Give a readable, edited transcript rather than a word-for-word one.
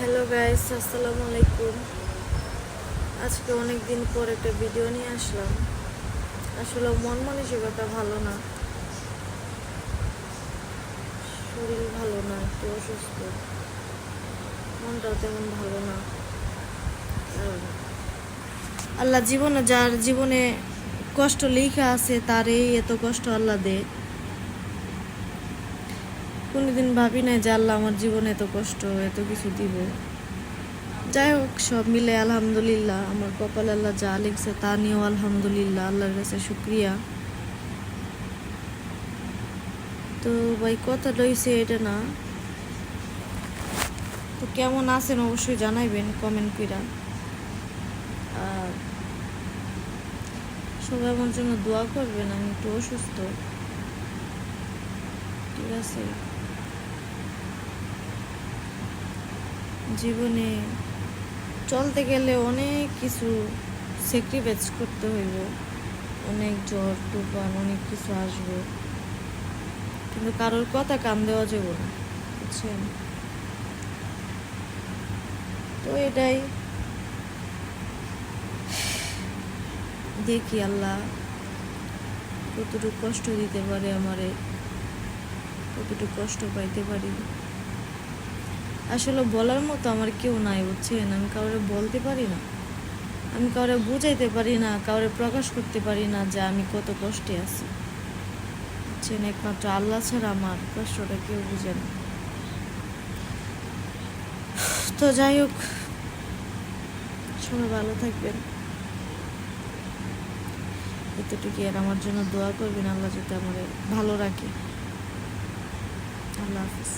Hello guys, আসসালামু আলাইকুম। আজকে অনেক দিন পর একটা ভিডিও নিয়ে আসলাম। আসলে মন মানসিকতা ভালো না, শরীর ভালো না, একটু অসুস্থ, মনটাও তেমন ভালো না। আর আল্লাহ যার জীবনে কষ্ট লেখা আছে তারই এত কষ্ট আল্লাহ দেয়। কোনোদিন ভাবি নাই যে আল্লাহ আমার জীবনে এত কষ্ট এত কিছু দিব। যাই হোক, সব মিলে আলহামদুলিল্লাহ, আমার কপাল আল্লাহ যা লিখছে তা নিয়েও আলহামদুলিল্লাহ, আল্লাহর কাছে শুক্রিয়া। তো ভাই, কথা রয়েছে এটা না, তো কেমন আছেন অবশ্যই জানাইবেন কমেন্ট কইরা। আর সবাই আমার জন্য দোয়া করবেন, আমি একটু অসুস্থ, ঠিক আছে? জীবনে চলতে গেলে অনেক কিছু স্যাক্রিফাইস করতে হইব, অনেক ঝড় তুফান অনেক কিছু আসবে, কিন্তু কারোর কথা কান দেওয়া যাবে না, বুঝছেন? তো এটাই, দেখি আল্লাহ কতটুকু কষ্ট দিতে পারে আমারে, কতটুকু কষ্ট পাইতে পারি। আসলে বলার মতো আমার কেউ নাই, বুঝছেন? আমি কাউরে বলতে পারি না, আমি কাউরে বুঝাইতে পারি না, কাউরে প্রকাশ করতে পারি না যে আমি কত কষ্টে আছি, বুঝছেন? একমাত্র আল্লাহ ছাড়া আমার কষ্টটা কেউ বুঝে না। তো যাই হোক, সবাই ভালো থাকবেন, এতটুকু। আর আমার জন্য দোয়া করবেন, আল্লাহ যাতে আমার ভালো রাখে। আল্লাহ হাফিজ।